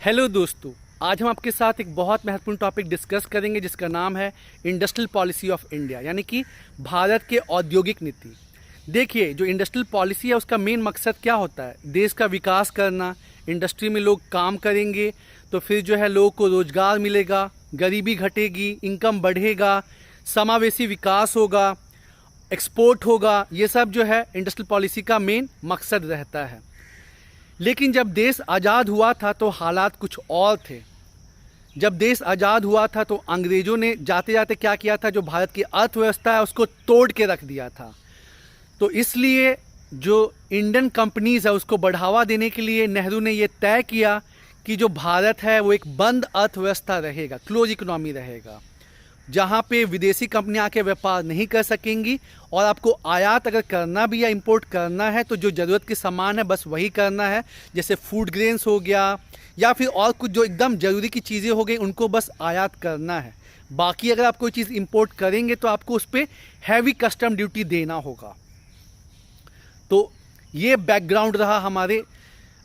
Hello दोस्तों, आज हम आपके साथ एक बहुत महत्वपूर्ण टॉपिक डिस्कस करेंगे जिसका नाम है इंडस्ट्रियल पॉलिसी ऑफ इंडिया, यानी कि भारत के औद्योगिक नीति। देखिए, जो इंडस्ट्रियल पॉलिसी है उसका मेन मकसद क्या होता है? देश का विकास करना। इंडस्ट्री में लोग काम करेंगे तो फिर जो है लोगों को रोजगार मिलेगा, गरीबी घटेगी, इनकम बढ़ेगा, समावेशी विकास होगा, एक्सपोर्ट होगा। ये सब जो है इंडस्ट्रियल पॉलिसी का मेन मकसद रहता है। लेकिन जब देश आज़ाद हुआ था तो हालात कुछ और थे। जब देश आज़ाद हुआ था तो अंग्रेज़ों ने जाते जाते क्या किया था, जो भारत की अर्थव्यवस्था है उसको तोड़ के रख दिया था। तो इसलिए जो इंडियन कंपनीज़ है उसको बढ़ावा देने के लिए नेहरू ने ये तय किया कि जो भारत है वो एक बंद अर्थव्यवस्था रहेगा, क्लोज इकोनॉमी रहेगा, जहाँ पे विदेशी कंपनियां आके व्यापार नहीं कर सकेंगी। और आपको आयात अगर करना भी या इंपोर्ट करना है तो जो ज़रूरत के सामान है बस वही करना है, जैसे फूड ग्रेन्स हो गया या फिर और कुछ जो एकदम ज़रूरी की चीज़ें हो गई उनको बस आयात करना है। बाकी अगर आप कोई चीज़ इंपोर्ट करेंगे तो आपको उस पर हैवी कस्टम ड्यूटी देना होगा। तो ये बैकग्राउंड रहा हमारे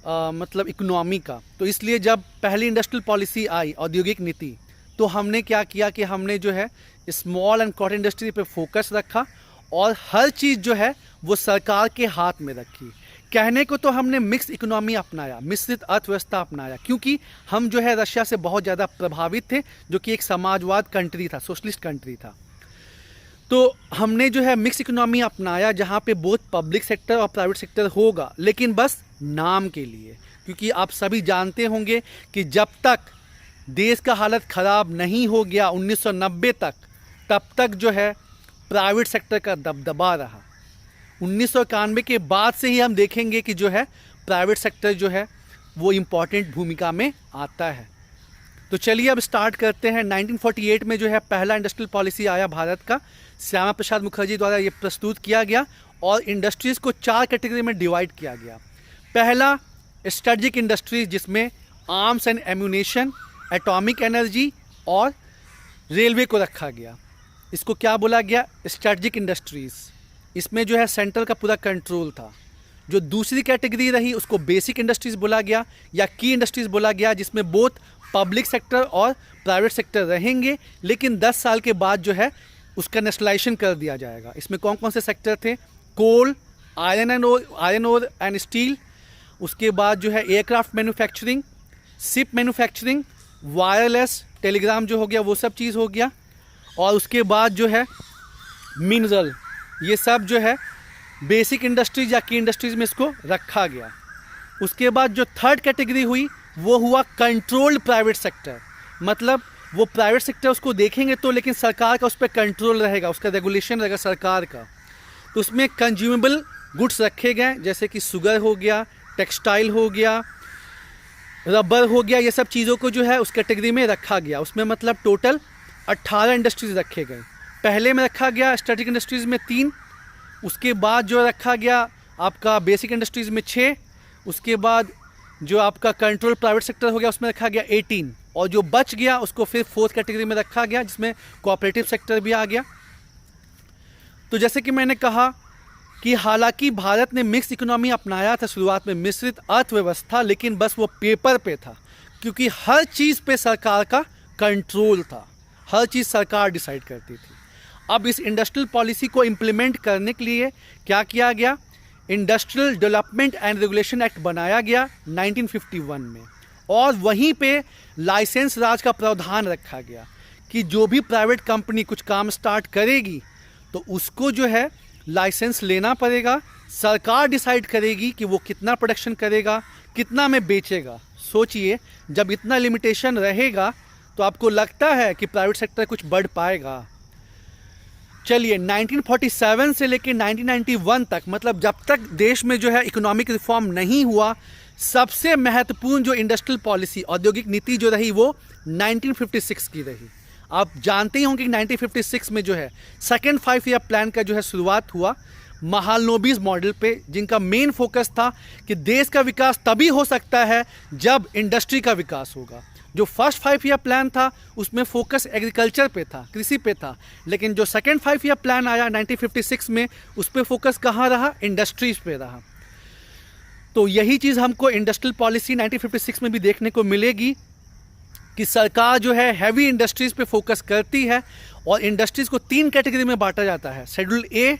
मतलब इकोनॉमी का। तो इसलिए जब पहली इंडस्ट्रियल पॉलिसी आई, औद्योगिक नीति, तो हमने क्या किया कि हमने जो है स्मॉल एंड कॉटन इंडस्ट्री पे फोकस रखा और हर चीज़ जो है वो सरकार के हाथ में रखी। कहने को तो हमने मिक्स इकोनॉमी अपनाया, मिश्रित अर्थव्यवस्था अपनाया, क्योंकि हम जो है रशिया से बहुत ज़्यादा प्रभावित थे, जो कि एक समाजवाद कंट्री था, सोशलिस्ट कंट्री था। तो हमने जो है मिक्स इकोनॉमी अपनाया जहाँ पे बहुत पब्लिक सेक्टर और प्राइवेट सेक्टर होगा, लेकिन बस नाम के लिए। क्योंकि आप सभी जानते होंगे कि जब तक देश का हालत ख़राब नहीं हो गया 1990 तक, तब तक जो है प्राइवेट सेक्टर का दबदबा रहा। 1991 के बाद से ही हम देखेंगे कि जो है प्राइवेट सेक्टर जो है वो इम्पॉर्टेंट भूमिका में आता है। तो चलिए अब स्टार्ट करते हैं। 1948 में जो है पहला इंडस्ट्रियल पॉलिसी आया भारत का, श्यामा प्रसाद मुखर्जी द्वारा ये प्रस्तुत किया गया और इंडस्ट्रीज़ को 4 कैटेगरी में डिवाइड किया गया। पहला स्ट्रेटजिक इंडस्ट्रीज, जिसमें arms and ammunition, atomic energy और रेलवे को रखा गया। इसको क्या बोला गया? Strategic industries. इसमें जो है सेंट्रल का पूरा कंट्रोल था। जो दूसरी कैटेगरी रही उसको बेसिक इंडस्ट्रीज़ बोला गया या की इंडस्ट्रीज़ बोला गया, जिसमें बोथ पब्लिक सेक्टर और प्राइवेट सेक्टर रहेंगे, लेकिन 10 साल के बाद जो है उसका नेशनलाइजेशन कर दिया जाएगा। इसमें कौन कौन से सेक्टर थे? कोल, आयरन ओर एंड स्टील, उसके बाद जो है aircraft manufacturing, ship manufacturing, wireless Telegram जो हो गया वो सब चीज़ हो गया, और उसके बाद जो है मिनरल, ये सब जो है बेसिक इंडस्ट्रीज या की इंडस्ट्रीज में इसको रखा गया। उसके बाद जो थर्ड कैटेगरी हुई वो हुआ कंट्रोल्ड प्राइवेट सेक्टर। मतलब वो प्राइवेट सेक्टर उसको देखेंगे तो, लेकिन सरकार का उस पर कंट्रोल रहेगा, उसका रेगुलेशन रहेगा सरकार का। तो उसमें कंज्यूमेबल गुड्स रखे गए, जैसे कि शुगर हो गया, टेक्सटाइल हो गया, रबर हो गया, ये सब चीज़ों को जो है उस कैटेगरी में रखा गया। उसमें मतलब टोटल 18 इंडस्ट्रीज़ रखे गए। पहले में रखा गया स्ट्रेटजिक इंडस्ट्रीज़ में 3, उसके बाद जो रखा गया आपका बेसिक इंडस्ट्रीज़ में 6, उसके बाद जो आपका कंट्रोल प्राइवेट सेक्टर हो गया उसमें रखा गया 18, और जो बच गया उसको फिर 4th कैटेगरी में रखा गया, जिसमें कोऑपरेटिव सेक्टर भी आ गया। तो जैसे कि मैंने कहा कि हालांकि भारत ने मिक्स इकोनॉमी अपनाया था शुरुआत में, मिश्रित अर्थव्यवस्था, लेकिन बस वो पेपर पे था, क्योंकि हर चीज़ पे सरकार का कंट्रोल था, हर चीज़ सरकार डिसाइड करती थी। अब इस इंडस्ट्रियल पॉलिसी को इम्प्लीमेंट करने के लिए क्या किया गया? Industrial development and regulation act बनाया गया 1951 में, और वहीं पे लाइसेंस राज का प्रावधान रखा गया कि जो भी प्राइवेट कंपनी कुछ काम स्टार्ट करेगी तो उसको जो है लाइसेंस लेना पड़ेगा। सरकार डिसाइड करेगी कि वो कितना प्रोडक्शन करेगा, कितना में बेचेगा। सोचिए, जब इतना लिमिटेशन रहेगा तो आपको लगता है कि प्राइवेट सेक्टर कुछ बढ़ पाएगा? चलिए, 1947 से लेकर 1991 तक, मतलब जब तक देश में जो है इकोनॉमिक रिफॉर्म नहीं हुआ, सबसे महत्वपूर्ण जो इंडस्ट्रियल पॉलिसी, औद्योगिक नीति जो रही वो 1956 की रही। आप जानते ही होंगे कि 1956 में जो है सेकेंड 5 ईयर प्लान का जो है शुरुआत हुआ महालनोबिस मॉडल पे, जिनका मेन फोकस था कि देश का विकास तभी हो सकता है जब इंडस्ट्री का विकास होगा। जो फर्स्ट 5 ईयर प्लान था उसमें फोकस एग्रीकल्चर पे था, कृषि पे था, लेकिन जो सेकेंड 5 ईयर प्लान आया 1956 में, उस पर फोकस कहाँ रहा? इंडस्ट्रीज पे रहा। तो यही चीज़ हमको इंडस्ट्रियल पॉलिसी 1956 में भी देखने को मिलेगी कि सरकार जो है हैवी इंडस्ट्रीज़ पे फोकस करती है और इंडस्ट्रीज़ को 3 कैटेगरी में बांटा जाता है, schedule A,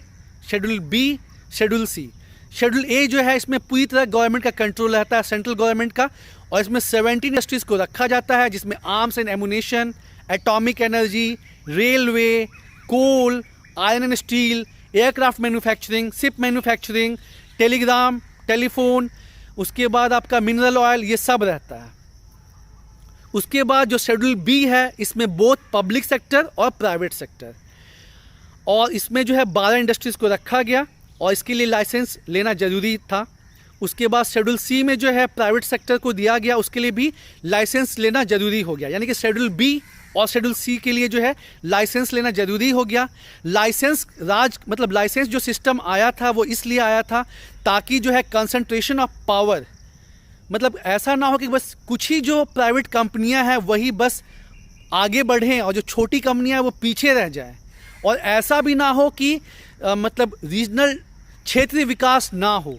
schedule B, schedule C. Schedule A जो है इसमें पूरी तरह गवर्नमेंट का कंट्रोल रहता है, सेंट्रल गवर्नमेंट का, और इसमें 17 इंडस्ट्रीज़ को रखा जाता है जिसमें arms and ammunition, atomic energy, railway, coal, iron and steel, aircraft manufacturing, ship manufacturing, telegram, telephone, उसके बाद आपका मिनरल ऑयल, ये सब रहता है। उसके बाद जो शेड्यूल बी है इसमें बोथ पब्लिक सेक्टर और प्राइवेट सेक्टर, और इसमें जो है 12 इंडस्ट्रीज़ को रखा गया और इसके लिए लाइसेंस लेना ज़रूरी था। उसके बाद शेड्यूल सी में जो है प्राइवेट सेक्टर को दिया गया, उसके लिए भी लाइसेंस लेना ज़रूरी हो गया, यानी कि शेड्यूल बी और शेड्यूल सी के लिए जो है लाइसेंस लेना ज़रूरी हो गया। लाइसेंस मतलब लाइसेंस जो सिस्टम आया था वो इसलिए आया था ताकि जो है कंसंट्रेशन ऑफ पावर, मतलब ऐसा ना हो कि बस कुछ ही जो प्राइवेट कंपनियां हैं वही बस आगे बढ़ें और जो छोटी कंपनियां हैं वो पीछे रह जाएं, और ऐसा भी ना हो कि मतलब रीजनल क्षेत्रीय विकास ना हो।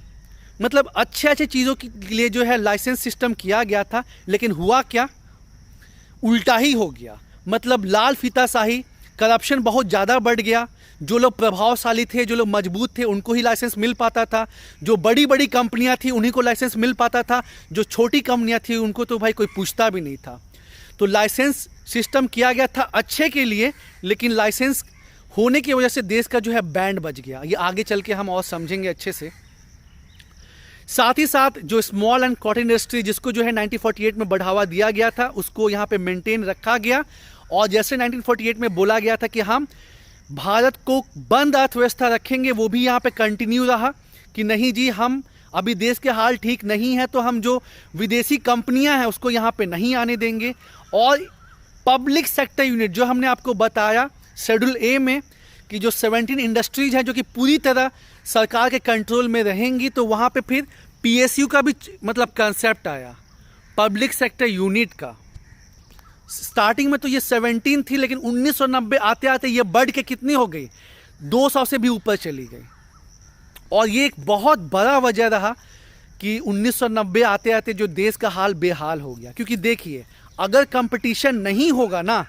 मतलब अच्छे अच्छे चीज़ों के लिए जो है लाइसेंस सिस्टम किया गया था, लेकिन हुआ क्या, उल्टा ही हो गया। मतलब लाल फीताशाही, करप्शन बहुत ज़्यादा बढ़ गया। जो लोग प्रभावशाली थे, जो लोग मजबूत थे, उनको ही लाइसेंस मिल पाता था। जो बड़ी बड़ी कंपनियां थी उन्हीं को लाइसेंस मिल पाता था। जो छोटी कंपनियां थी उनको तो भाई कोई पूछता भी नहीं था। तो लाइसेंस सिस्टम किया गया था अच्छे के लिए, लेकिन लाइसेंस होने की वजह से देश का जो है बैंड बज गया। ये आगे चल के हम और समझेंगे अच्छे से। साथ ही साथ जो स्मॉल एंड कॉटन इंडस्ट्री, जिसको जो है 1948 में बढ़ावा दिया गया था, उसको यहाँ पे मेंटेन रखा गया। और जैसे 1948 में बोला गया था कि हम भारत को बंद अर्थव्यवस्था रखेंगे, वो भी यहाँ पे कंटिन्यू रहा कि नहीं जी, हम अभी देश के हाल ठीक नहीं है तो हम जो विदेशी कंपनियां हैं उसको यहाँ पे नहीं आने देंगे। और पब्लिक सेक्टर यूनिट जो हमने आपको बताया शेड्यूल ए में कि जो 17 इंडस्ट्रीज हैं जो कि पूरी तरह सरकार के कंट्रोल में रहेंगी, तो वहाँ पे फिर पीएसयू का भी मतलब कंसेप्ट आया, पब्लिक सेक्टर यूनिट का। स्टार्टिंग में तो ये 17 थी, लेकिन 1990 आते आते ये बढ़ के कितनी हो गई, 200 से भी ऊपर चली गई। और ये एक बहुत बड़ा वजह रहा कि 1990 आते आते जो देश का हाल बेहाल हो गया। क्योंकि देखिए, अगर कंपटीशन नहीं होगा ना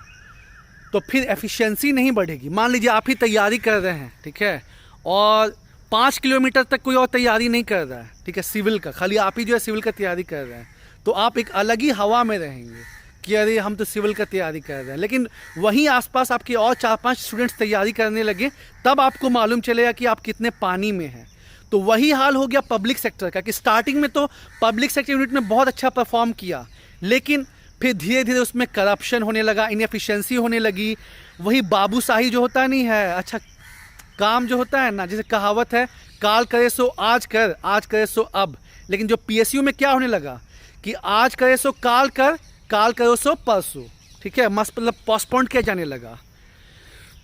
तो फिर एफिशिएंसी नहीं बढ़ेगी। मान लीजिए आप ही तैयारी कर रहे हैं, ठीक है, और 5 किलोमीटर तक कोई और तैयारी नहीं कर रहा है, ठीक है, सिविल का, खाली आप ही जो है सिविल का तैयारी कर रहे हैं, तो आप एक अलग ही हवा में रहेंगे कि अरे हम तो सिविल का तैयारी कर रहे हैं। लेकिन वहीं आसपास आपके और 4-5 स्टूडेंट्स तैयारी करने लगे, तब आपको मालूम चलेगा कि आप कितने पानी में हैं। तो वही हाल हो गया पब्लिक सेक्टर का कि स्टार्टिंग में तो पब्लिक सेक्टर यूनिट ने बहुत अच्छा परफॉर्म किया, लेकिन फिर धीरे धीरे उसमें करप्शन होने लगा, इनएफिशिएंसी होने लगी। वही बाबूशाही जो होता नहीं है, अच्छा काम जो होता है ना, जैसे कहावत है, काल करे सो आज कर, आज करे सो अब। लेकिन जो पीएसयू में क्या होने लगा कि आज करे सो काल कर, काल करो सो परसों, ठीक है, मस्त मतलब पोस्टपोन्ड किया जाने लगा।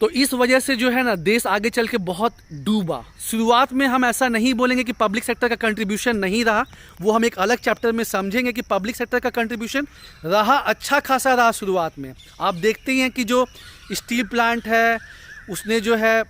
तो इस वजह से जो है ना देश आगे चल के बहुत डूबा। शुरुआत में हम ऐसा नहीं बोलेंगे कि पब्लिक सेक्टर का कंट्रीब्यूशन नहीं रहा, वो हम एक अलग चैप्टर में समझेंगे कि पब्लिक सेक्टर का कंट्रीब्यूशन रहा, अच्छा खासा रहा शुरुआत में। आप देखते ही हैं कि जो स्टील प्लांट है उसने जो है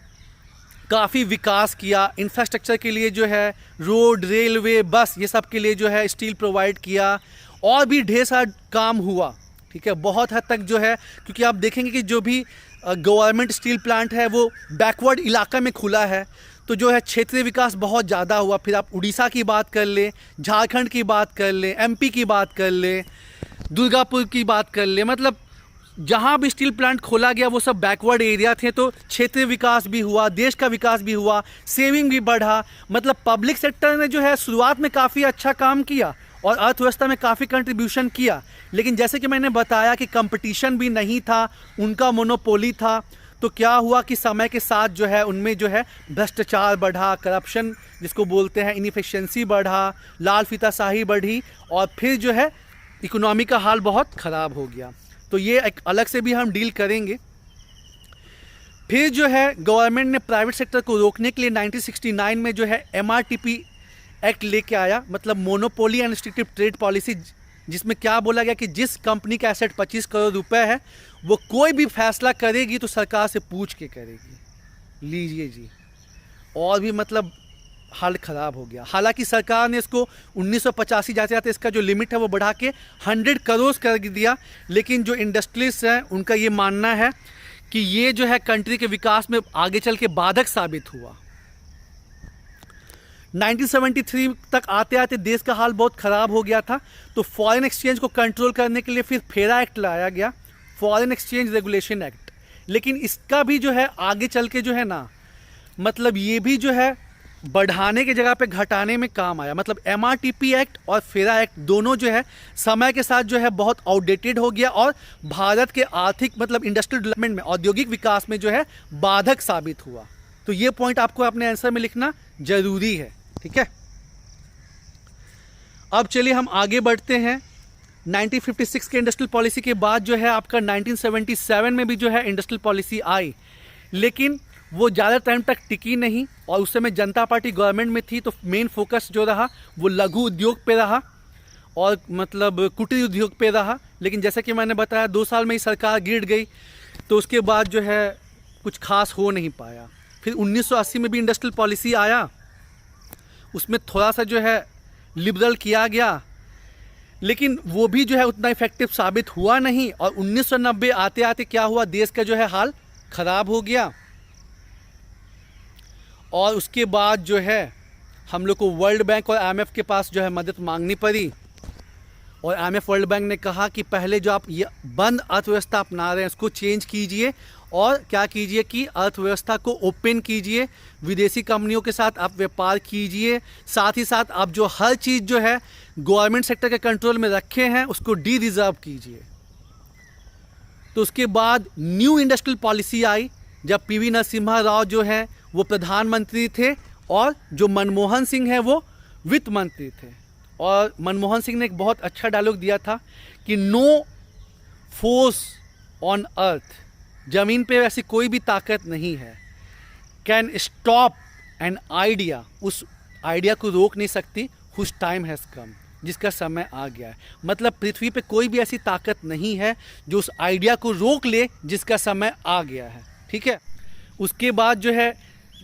काफ़ी विकास किया, इंफ्रास्ट्रक्चर के लिए जो है रोड, रेलवे, बस, ये सब के लिए जो है स्टील प्रोवाइड किया, और भी ढेर सारा काम हुआ, ठीक है, बहुत हद तक जो है। क्योंकि आप देखेंगे कि जो भी गवर्नमेंट स्टील प्लांट है वो बैकवर्ड इलाका में खुला है, तो जो है क्षेत्रीय विकास बहुत ज़्यादा हुआ। फिर आप उड़ीसा की बात कर लें, झारखंड की बात कर लें, एमपी की बात कर लें, दुर्गापुर की बात कर लें, मतलब जहाँ भी स्टील प्लांट खोला गया वो सब बैकवर्ड एरिया थे, तो क्षेत्रीय विकास भी हुआ, देश का विकास भी हुआ, सेविंग भी बढ़ा। मतलब पब्लिक सेक्टर ने जो है शुरुआत में काफ़ी अच्छा काम किया और अर्थव्यवस्था में काफ़ी कंट्रीब्यूशन किया। लेकिन जैसे कि मैंने बताया कि कंपटीशन भी नहीं था, उनका मोनोपोली था, तो क्या हुआ कि समय के साथ जो है उनमें जो है भ्रष्टाचार बढ़ा, करप्शन जिसको बोलते हैं, इनएफिशिएंसी बढ़ा, लाल फीताशाही बढ़ी, और फिर जो है इकोनॉमी का हाल बहुत ख़राब हो गया। तो ये एक अलग से भी हम डील करेंगे। फिर जो है गवर्नमेंट ने प्राइवेट सेक्टर को रोकने के लिए 1969 में जो है MRTP एक्ट लेके आया, मतलब monopoly and restrictive trade policy, जिसमें क्या बोला गया कि जिस कंपनी का एसेट 25 करोड़ रुपए है वो कोई भी फैसला करेगी तो सरकार से पूछ के करेगी। लीजिए जी, और भी मतलब हाल ख़राब हो गया। हालांकि सरकार ने इसको 1985 जाते जाते इसका जो लिमिट है वो बढ़ा के 100 करोड़ कर दिया, लेकिन जो इंडस्ट्रियलिस्ट हैं उनका ये मानना है कि ये जो है कंट्री के विकास में आगे चल के बाधक साबित हुआ। 1973 तक आते आते देश का हाल बहुत ख़राब हो गया था, तो फॉरेन एक्सचेंज को कंट्रोल करने के लिए फिर फेरा एक्ट लाया गया, फॉरेन एक्सचेंज रेगुलेशन एक्ट। लेकिन इसका भी जो है आगे चल के जो है ना, मतलब ये भी जो है बढ़ाने की जगह पे घटाने में काम आया। मतलब MRTP एक्ट और फेरा एक्ट दोनों जो है समय के साथ जो है बहुत आउटडेटेड हो गया और भारत के आर्थिक मतलब इंडस्ट्रियल डेवलपमेंट में, औद्योगिक विकास में जो है बाधक साबित हुआ। तो ये पॉइंट आपको अपने आंसर में लिखना जरूरी है, ठीक है। अब चलिए हम आगे बढ़ते हैं। 1956 के इंडस्ट्रियल पॉलिसी के बाद जो है आपका 1977 में भी जो है इंडस्ट्रियल पॉलिसी आई, लेकिन वो ज़्यादा टाइम तक टिकी नहीं और उस समय जनता पार्टी गवर्नमेंट में थी, तो मेन फोकस जो रहा वो लघु उद्योग पे रहा और मतलब कुटीर उद्योग पे रहा। लेकिन जैसे कि मैंने बताया 2 साल में ही सरकार गिर गई, तो उसके बाद जो है कुछ खास हो नहीं पाया। फिर 1980 में भी इंडस्ट्रियल पॉलिसी आया, उसमें थोड़ा सा जो है लिबरल किया गया, लेकिन वो भी जो है उतना इफेक्टिव साबित हुआ नहीं। और 1990 आते आते क्या हुआ, देश का जो है हाल ख़राब हो गया और उसके बाद जो है हम लोग को वर्ल्ड बैंक और IMF के पास जो है मदद मांगनी पड़ी। और IMF वर्ल्ड बैंक ने कहा कि पहले जो आप ये बंद अर्थव्यवस्था अपना रहे हैं उसको चेंज कीजिए और क्या कीजिए कि अर्थव्यवस्था को ओपन कीजिए, विदेशी कंपनियों के साथ आप व्यापार कीजिए, साथ ही साथ आप जो हर चीज़ जो है गवर्नमेंट सेक्टर के कंट्रोल में रखे हैं उसको डी रिजर्व कीजिए। तो उसके बाद न्यू इंडस्ट्रियल पॉलिसी आई जब PV नरसिम्हा राव जो है वो प्रधानमंत्री थे और जो मनमोहन सिंह है वो वित्त मंत्री थे। और मनमोहन सिंह ने एक बहुत अच्छा डायलॉग दिया था कि नो फोर्स ऑन अर्थ, ज़मीन पे ऐसी कोई भी ताकत नहीं है, कैन स्टॉप एन आइडिया, उस आइडिया को रोक नहीं सकती, हुज टाइम हैज़ कम, जिसका समय आ गया है। मतलब पृथ्वी पे कोई भी ऐसी ताकत नहीं है जो उस आइडिया को रोक ले जिसका समय आ गया है, ठीक है। उसके बाद जो है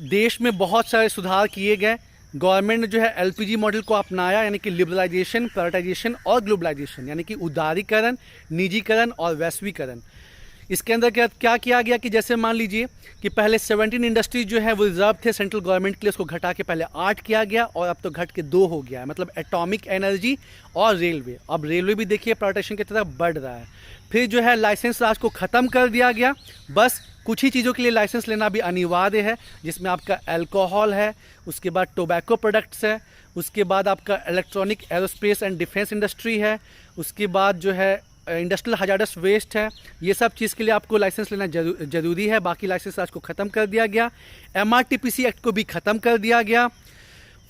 देश में बहुत सारे सुधार किए गए। गवर्नमेंट ने जो है LPG मॉडल को अपनाया, यानी कि लिबरलाइजेशन, प्राइवेटाइजेशन और ग्लोबलाइजेशन, यानी कि उदारीकरण, निजीकरण और वैश्वीकरण। इसके अंदर क्या किया गया कि जैसे मान लीजिए कि पहले 17 इंडस्ट्रीज जो है वो रिजर्व थे सेंट्रल गवर्नमेंट के लिए, उसको घटा के पहले 8 किया गया और अब तो घट के 2 हो गया है। मतलब एटॉमिक एनर्जी और रेलवे, अब रेलवे भी देखिए प्राइवेटाइजेशन की तरफ बढ़ रहा है। फिर जो है लाइसेंस राज को ख़त्म कर दिया गया, बस कुछ ही चीज़ों के लिए लाइसेंस लेना भी अनिवार्य है, जिसमें आपका अल्कोहल है, उसके बाद टोबैको प्रोडक्ट्स है, उसके बाद आपका electronic, aerospace and defence industry है, उसके बाद जो है इंडस्ट्रियल हजार्डस वेस्ट है। ये सब चीज़ के लिए आपको लाइसेंस लेना जरूरी है। बाकी लाइसेंस आज को ख़त्म कर दिया गया। MRTPC एक्ट को भी ख़त्म कर दिया गया।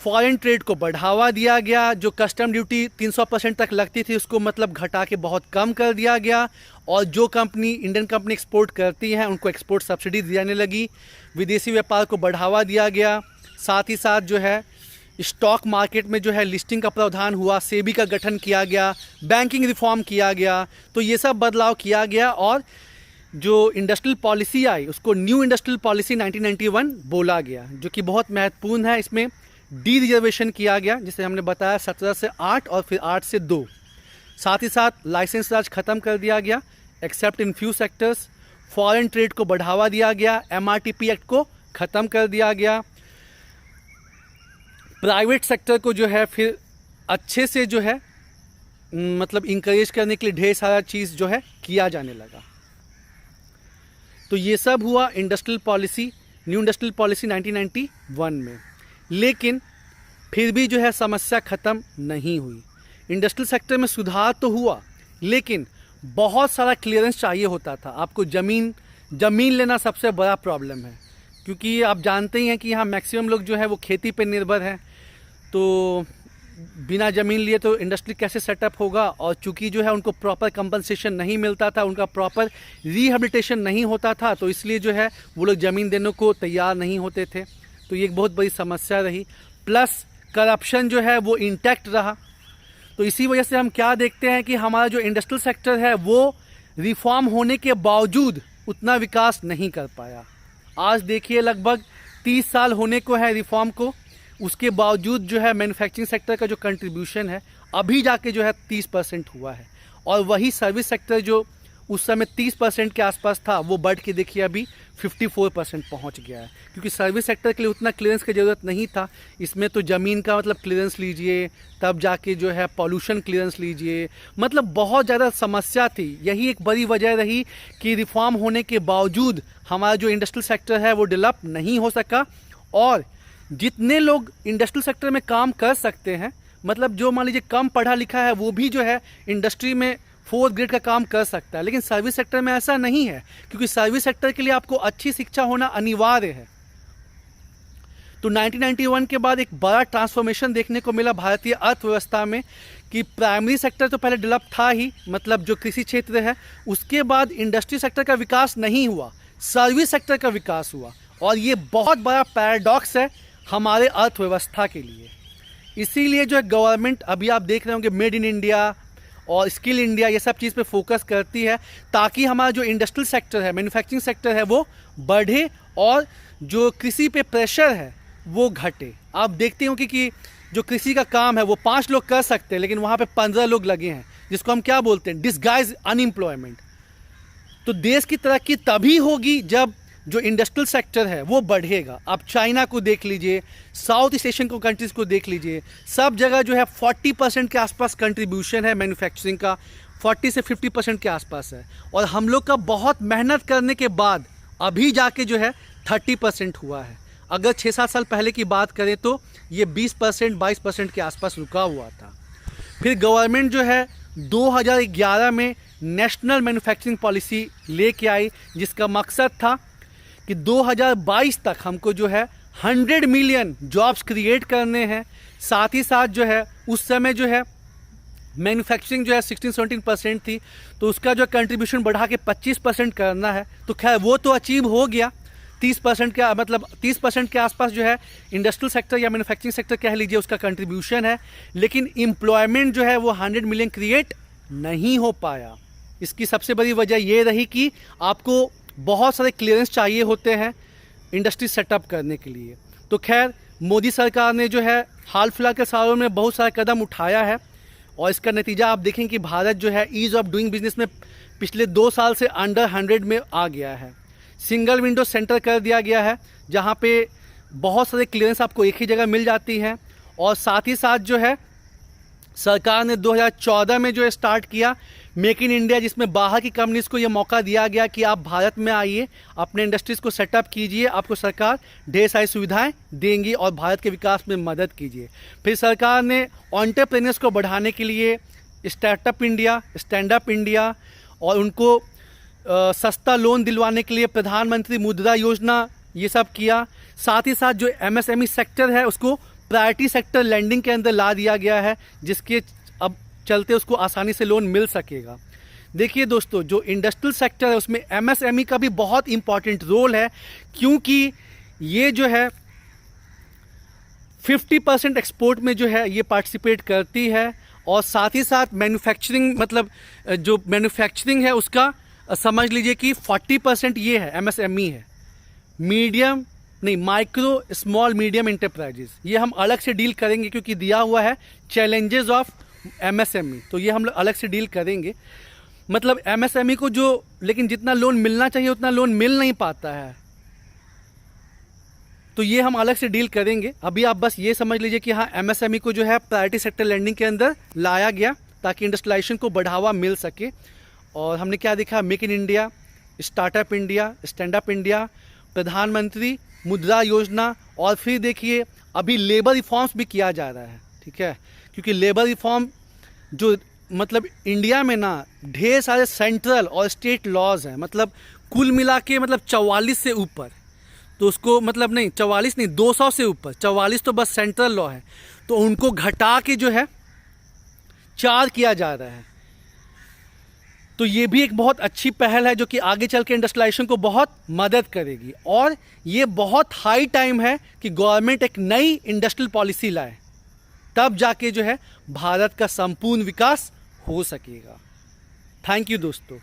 फॉरेन ट्रेड को बढ़ावा दिया गया। जो कस्टम ड्यूटी 300% तक लगती थी उसको मतलब घटा के बहुत कम कर दिया गया। और जो कंपनी, इंडियन कंपनी एक्सपोर्ट करती हैं उनको एक्सपोर्ट सब्सिडी देने लगी। विदेशी व्यापार को बढ़ावा दिया गया। साथ ही साथ जो है स्टॉक मार्केट में जो है लिस्टिंग का प्रावधान हुआ, सेबी का गठन किया गया, बैंकिंग रिफॉर्म किया गया। तो ये सब बदलाव किया गया और जो इंडस्ट्रियल पॉलिसी आई उसको न्यू इंडस्ट्रियल पॉलिसी 1991 बोला गया, जो कि बहुत महत्वपूर्ण है। इसमें डी रिजर्वेशन किया गया, जिसे हमने बताया 17 से 8 और फिर 8 से 2। साथ ही साथ लाइसेंस राज खत्म कर दिया गया accept in few sectors. Foreign trade को बढ़ावा दिया गया। MRTP एक्ट को ख़त्म कर दिया गया। प्राइवेट सेक्टर को जो है फिर अच्छे से जो है मतलब इंकरेज करने के लिए ढेर सारा चीज़ जो है किया जाने लगा। तो ये सब हुआ industrial policy, new industrial policy 1991 में। लेकिन फिर भी जो है समस्या ख़त्म नहीं हुई। इंडस्ट्रियल सेक्टर में सुधार तो हुआ, लेकिन बहुत सारा क्लियरेंस चाहिए होता था। आपको ज़मीन लेना सबसे बड़ा प्रॉब्लम है, क्योंकि आप जानते ही हैं कि यहाँ मैक्सिमम लोग जो है वो खेती पे निर्भर हैं। तो बिना ज़मीन लिए तो इंडस्ट्री कैसे सेटअप होगा। और चूंकि जो है उनको प्रॉपर कंपनसेशन नहीं मिलता था, उनका प्रॉपर रिहेबिलिटेशन नहीं होता था, तो इसलिए जो है वो लोग ज़मीन देने को तैयार नहीं होते थे। तो ये एक बहुत बड़ी समस्या रही। प्लस करप्शन जो है वो इंटैक्ट रहा। तो इसी वजह से हम क्या देखते हैं कि हमारा जो इंडस्ट्रियल सेक्टर है वो रिफॉर्म होने के बावजूद उतना विकास नहीं कर पाया। आज देखिए लगभग 30 साल होने को है रिफॉर्म को, उसके बावजूद जो है मैन्युफैक्चरिंग सेक्टर का जो कंट्रीब्यूशन है अभी जाके जो है 30% हुआ है। और वही सर्विस सेक्टर जो उस समय 30% के आसपास था वो बढ़ के देखिए अभी 54% पहुंच गया है, क्योंकि सर्विस सेक्टर के लिए उतना क्लियरेंस की ज़रूरत नहीं था। इसमें तो ज़मीन का मतलब क्लियरेंस लीजिए, तब जाके जो है पॉल्यूशन क्लियरेंस लीजिए, मतलब बहुत ज़्यादा समस्या थी। यही एक बड़ी वजह रही कि रिफॉर्म होने के बावजूद हमारा जो इंडस्ट्रियल सेक्टर है वो डेवलप नहीं हो सका। और जितने लोग इंडस्ट्रियल सेक्टर में काम कर सकते हैं, मतलब जो मान लीजिए कम पढ़ा लिखा है वो भी जो है इंडस्ट्री में 4th ग्रेड का काम कर सकता है, लेकिन सर्विस सेक्टर में ऐसा नहीं है, क्योंकि सर्विस सेक्टर के लिए आपको अच्छी शिक्षा होना अनिवार्य है। तो 1991 के बाद एक बड़ा ट्रांसफॉर्मेशन देखने को मिला भारतीय अर्थव्यवस्था में, कि प्राइमरी सेक्टर तो पहले डेवलप था ही, मतलब जो कृषि क्षेत्र है, उसके बाद इंडस्ट्री सेक्टर का विकास नहीं हुआ, सर्विस सेक्टर का विकास हुआ। और ये बहुत बड़ा पैराडॉक्स है हमारे अर्थव्यवस्था के लिए। इसीलिए जो है गवर्नमेंट, अभी आप देख रहे होंगे, मेड इन इंडिया और स्किल इंडिया ये सब चीज़ पे फोकस करती है, ताकि हमारा जो इंडस्ट्रियल सेक्टर है, मैन्युफैक्चरिंग सेक्टर है, वो बढ़े और जो कृषि पे प्रेशर है वो घटे। आप देखते होंगे कि जो कृषि का काम है वो 5 लोग कर सकते हैं, लेकिन वहाँ पे 15 लोग लगे हैं, जिसको हम क्या बोलते हैं, डिसगाइज अनएम्प्लॉयमेंट। तो देश की तरक्की तभी होगी जब जो इंडस्ट्रियल सेक्टर है वो बढ़ेगा। आप चाइना को देख लीजिए, साउथ ईस्ट एशियन को कंट्रीज़ को देख लीजिए, सब जगह जो है 40% के आसपास कंट्रीब्यूशन है मैन्युफैक्चरिंग का, 40 से 50% के आसपास है। और हम लोग का बहुत मेहनत करने के बाद अभी जाके जो है 30% हुआ है। अगर 6-7 साल पहले की बात करें तो ये 20% 22% के आसपास रुका हुआ था। फिर गवर्नमेंट जो है 2011 में नेशनल मैन्युफैक्चरिंग पॉलिसी लेके आई, जिसका मकसद था कि 2022 तक हमको जो है 100 मिलियन जॉब्स क्रिएट करने हैं। साथ ही साथ जो है उस समय जो है मैन्युफैक्चरिंग जो है 16-17% थी, तो उसका जो कंट्रीब्यूशन बढ़ा के 25% करना है। तो खैर वो तो अचीव हो गया, 30% का मतलब 30% के आसपास जो है इंडस्ट्रियल सेक्टर या मैन्युफैक्चरिंग सेक्टर कह लीजिए उसका कंट्रीब्यूशन है, लेकिन एम्प्लॉयमेंट जो है वो 100 मिलियन क्रिएट नहीं हो पाया। इसकी सबसे बड़ी वजह ये रही कि आपको बहुत सारे क्लियरेंस चाहिए होते हैं इंडस्ट्री सेटअप करने के लिए। तो खैर मोदी सरकार ने जो है हाल फिलहाल के सालों में बहुत सारे कदम उठाया है, और इसका नतीजा आप देखें कि भारत जो है ईज़ ऑफ डूइंग बिजनेस में पिछले 2 साल से अंडर 100 में आ गया है। सिंगल विंडो सेंटर कर दिया गया है, जहाँ पे बहुत सारे क्लियरेंस आपको एक ही जगह मिल जाती हैं। और साथ ही साथ जो है सरकार ने 2014 में जो है स्टार्ट किया मेक इन इंडिया, जिसमें बाहर की कंपनीज को ये मौका दिया गया कि आप भारत में आइए, अपने इंडस्ट्रीज़ को सेटअप कीजिए, आपको सरकार ढेर सारी सुविधाएं देंगी और भारत के विकास में मदद कीजिए। फिर सरकार ने एंटरप्रेन्योर्स को बढ़ाने के लिए startup India, stand up India और उनको सस्ता लोन दिलवाने के लिए प्रधानमंत्री मुद्रा योजना ये सब किया। साथ ही साथ जो एमएसएमई सेक्टर है उसको प्रायोरिटी सेक्टर लैंडिंग के अंदर ला दिया गया है, जिसके अब चलते उसको आसानी से लोन मिल सकेगा। देखिए दोस्तों, जो इंडस्ट्रियल सेक्टर है उसमें एमएसएमई का भी बहुत इंपॉर्टेंट रोल है, क्योंकि ये जो है 50% एक्सपोर्ट में जो है ये पार्टिसिपेट करती है। और साथ ही साथ मैन्युफैक्चरिंग, मतलब जो मैन्युफैक्चरिंग है उसका समझ लीजिए कि 40% ये है एमएसएमई है, मीडियम नहीं माइक्रो स्मॉल मीडियम इंटरप्राइजेस। ये हम अलग से डील करेंगे, क्योंकि दिया हुआ है चैलेंजेस ऑफ एमएसएमई, तो ये हम लोग अलग से डील करेंगे। मतलब एमएसएमई को जो लेकिन जितना लोन मिलना चाहिए उतना लोन मिल नहीं पाता है, तो ये हम अलग से डील करेंगे। अभी आप बस ये समझ लीजिए कि हाँ, एमएसएमई को जो है प्रायोरिटी सेक्टर लैंडिंग के अंदर लाया गया ताकि इंडस्ट्रियलाइजेशन को बढ़ावा मिल सके। और हमने क्या देखा, make in India, startup India, stand up India, प्रधानमंत्री मुद्रा योजना, और फिर देखिए अभी लेबर रिफॉर्म्स भी किया जा रहा है, ठीक है। क्योंकि लेबर रिफॉर्म जो मतलब इंडिया में ना ढेर सारे सेंट्रल और स्टेट लॉज हैं, मतलब कुल मिला के मतलब 44 से ऊपर, तो उसको मतलब नहीं 44 नहीं 200 से ऊपर, 44 तो बस सेंट्रल लॉ है, तो उनको घटा के जो है 4 किया जा रहा है। तो ये भी एक बहुत अच्छी पहल है जो कि आगे चल के इंडस्ट्रियलाइजेशन को बहुत मदद करेगी। और ये बहुत हाई टाइम है कि गवर्नमेंट एक नई इंडस्ट्रियल पॉलिसी लाए, तब जाके जो है भारत का संपूर्ण विकास हो सकेगा। थैंक यू दोस्तों।